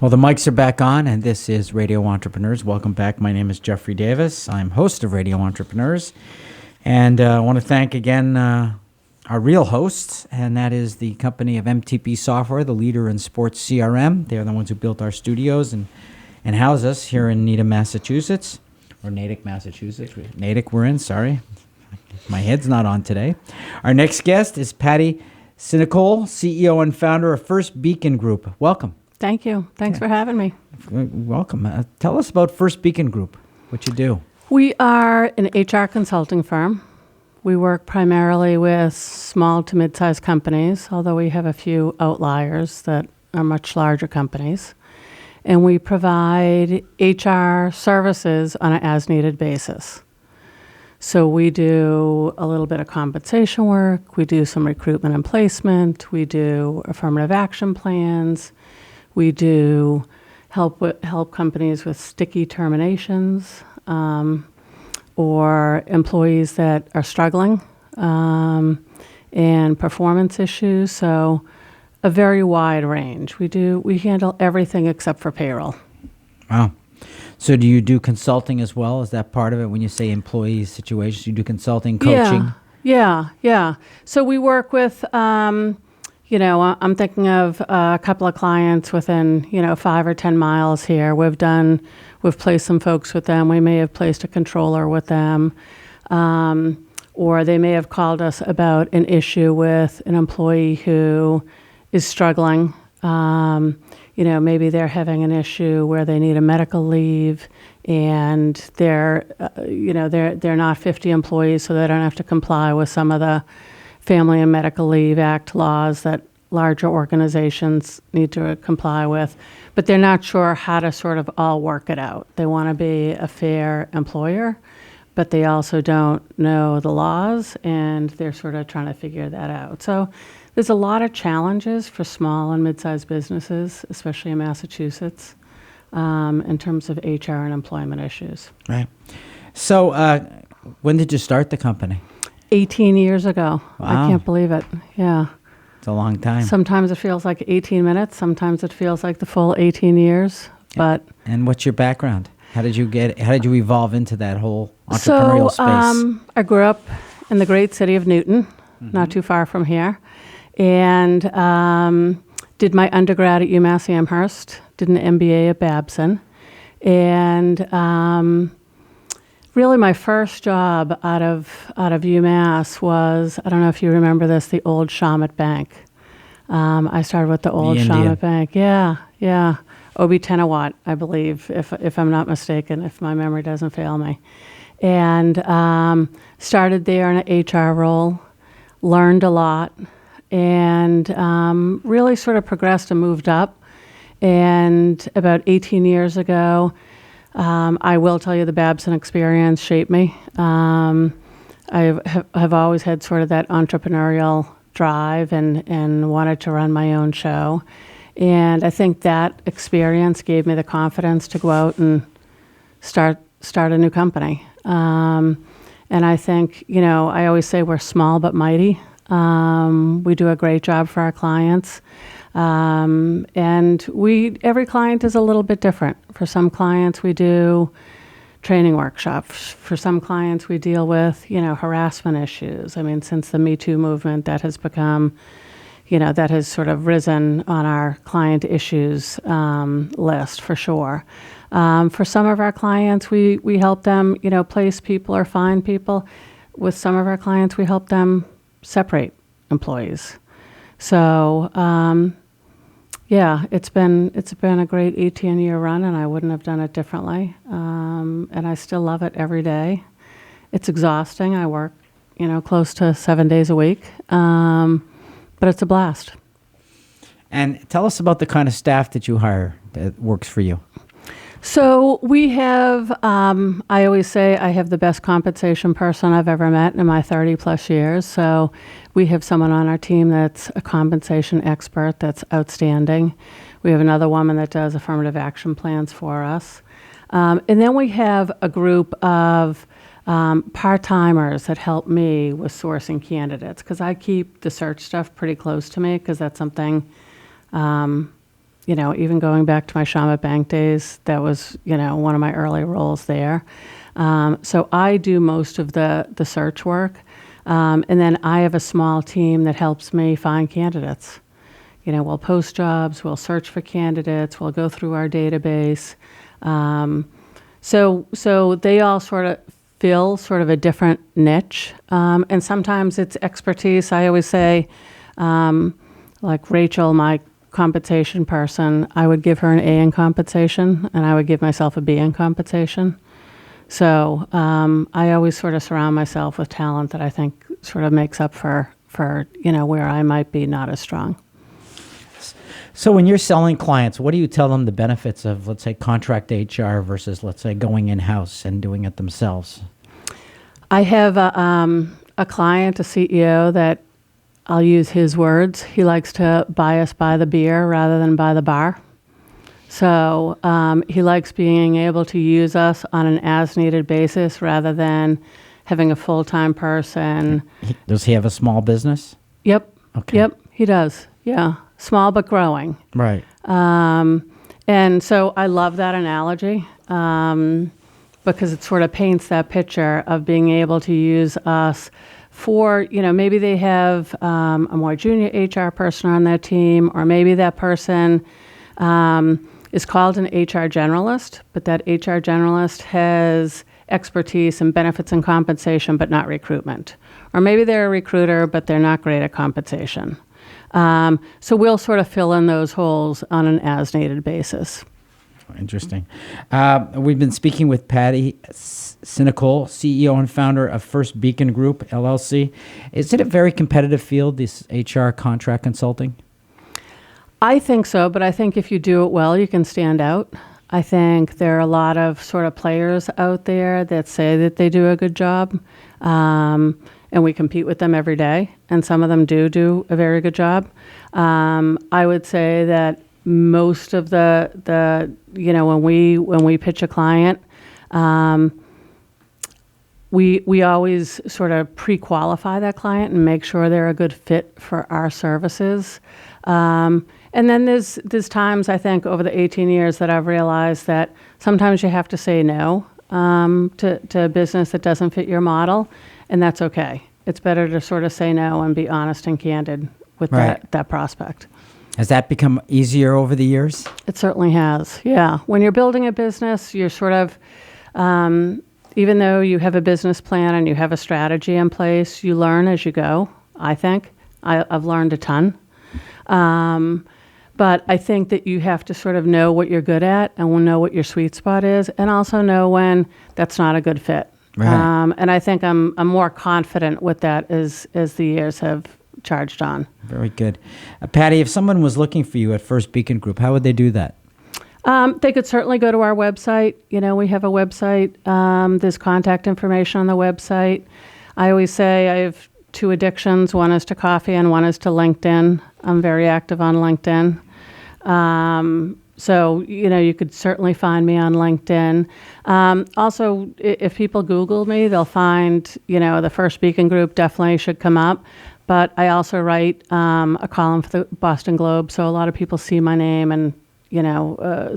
Well, the mics are back on, and this is Radio Entrepreneurs. Welcome back. My name is Jeffrey Davis. I'm host of Radio Entrepreneurs. And I want to thank again our real hosts, and that is the company of MTP Software, the leader in sports CRM. They're the ones who built our studios and house us here in Needham, Massachusetts, or Natick, Massachusetts. Natick we're in, sorry. My head's not on today. Our next guest is Pattie Sinacole, CEO and founder of First Beacon Group. Welcome. Thank you. Thanks for having me. Welcome. Tell us about First Beacon Group, what you do. We are an HR consulting firm. We work primarily with small to mid-sized companies, although we have a few outliers that are much larger companies. And we provide HR services on an as-needed basis. So we do a little bit of compensation work. We do some recruitment and placement. We do affirmative action plans. We do help companies with sticky terminations or employees that are struggling and performance issues. So a very wide range. We handle everything except for payroll. Wow. So do you do consulting as well? Is that part of it when you say employee situations? You do consulting, coaching? Yeah. So we work with, I'm thinking of a couple of clients within, 5 or 10 miles here. We've placed some folks with them. We may have placed a controller with them. Or they may have called us about an issue with an employee who is struggling. Maybe they're having an issue where they need a medical leave and they're not 50 employees, so they don't have to comply with some of the Family and Medical Leave Act laws that larger organizations need to comply with, but they're not sure how to sort of all work it out. They want to be a fair employer, but they also don't know the laws, and they're sort of trying to figure that out. So there's a lot of challenges for small and mid-sized businesses, especially in Massachusetts, in terms of HR and employment issues. Right. So when did you start the company? 18 years ago. Wow. I can't believe it. Yeah. It's a long time. Sometimes it feels like 18 minutes. Sometimes it feels like the full 18 years. But and what's your background? How did you evolve into that whole entrepreneurial space? I grew up in the great city of Newton, not too far from here, and did my undergrad at UMass Amherst, did an MBA at Babson, and really, my first job out of UMass was, I don't know if you remember this, the old Shawmut Bank. I started with the old Shawmut Bank. Yeah. Obi Tenawat, I believe, if I'm not mistaken, if my memory doesn't fail me. And started there in an HR role, learned a lot, and really sort of progressed and moved up. And about 18 years ago, I will tell you the Babson experience shaped me. I have always had sort of that entrepreneurial drive and wanted to run my own show. And I think that experience gave me the confidence to go out and start a new company. And I think, I always say we're small but mighty. We do a great job for our clients. And every client is a little bit different. For some clients, we do training workshops. For some clients, we deal with, harassment issues. I mean, since the Me Too movement, that has become, that has sort of risen on our client issues list for sure. For some of our clients, we help them, place people or find people. With some of our clients, we help them separate employees. So, it's been a great 18-year run, and I wouldn't have done it differently. And I still love it every day. It's exhausting. I work, close to 7 days a week, but it's a blast. And tell us about the kind of staff that you hire that works for you. So we have, I always say I have the best compensation person I've ever met in my 30 plus years. So we have someone on our team that's a compensation expert that's outstanding. We have another woman that does affirmative action plans for us. And then we have a group of part-timers that help me with sourcing candidates, because I keep the search stuff pretty close to me, because that's something even going back to my Shawmut Bank days, that was, one of my early roles there. So I do most of the search work. And then I have a small team that helps me find candidates. We'll post jobs, we'll search for candidates, we'll go through our database. So they all sort of fill sort of a different niche. And sometimes it's expertise. I always say, like Rachel, my compensation person, I would give her an A in compensation, and I would give myself a B in compensation. So I always sort of surround myself with talent that I think sort of makes up for where I might be not as strong. So when you're selling clients, what do you tell them the benefits of, let's say, contract HR versus, let's say, going in-house and doing it themselves? I have a client, a CEO, that I'll use his words. He likes to buy us by the beer rather than by the bar. So he likes being able to use us on an as-needed basis rather than having a full-time person. Does he have a small business? Yep. Okay. Yep, he does. Yeah. Small but growing. Right. And so I love that analogy because it sort of paints that picture of being able to use us for, maybe they have a more junior HR person on their team, or maybe that person is called an HR generalist, but that HR generalist has expertise in benefits and compensation, but not recruitment. Or maybe they're a recruiter, but they're not great at compensation. So we'll sort of fill in those holes on an as-needed basis. Interesting. We've been speaking with Pattie Sinacole, CEO and founder of First Beacon Group, LLC. Is it a very competitive field, this HR contract consulting? I think so, but I think if you do it well, you can stand out. I think there are a lot of sort of players out there that say that they do a good job, and we compete with them every day, and some of them do a very good job. I would say that most of the when we pitch a client, we always sort of pre-qualify that client and make sure they're a good fit for our services. And then there's times, I think, over the 18 years that I've realized that sometimes you have to say no to a business that doesn't fit your model, and that's okay. It's better to sort of say no and be honest and candid with that prospect. Has that become easier over the years? It certainly has, yeah. When you're building a business, you're sort of, even though you have a business plan and you have a strategy in place, you learn as you go, I think. I've learned a ton. But I think that you have to sort of know what you're good at and know what your sweet spot is, and also know when that's not a good fit. Right. And I think I'm more confident with that as the years have charged on. Very good. Pattie, if someone was looking for you at First Beacon Group, how would they do that? They could certainly go to our website. We have a website. There's contact information on the website. I always say I have two addictions. One is to coffee and one is to LinkedIn. I'm very active on LinkedIn. So, you could certainly find me on LinkedIn. Also, if people Google me, they'll find, the First Beacon Group definitely should come up. But I also write a column for the Boston Globe, so a lot of people see my name and,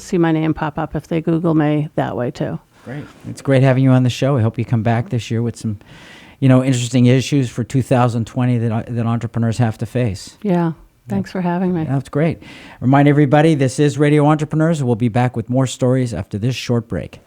see my name pop up if they Google me that way too. Great. It's great having you on the show. I hope you come back this year with some, interesting issues for 2020 that entrepreneurs have to face. Yeah. Thanks for having me. That's great. Remind everybody, this is Radio Entrepreneurs. We'll be back with more stories after this short break.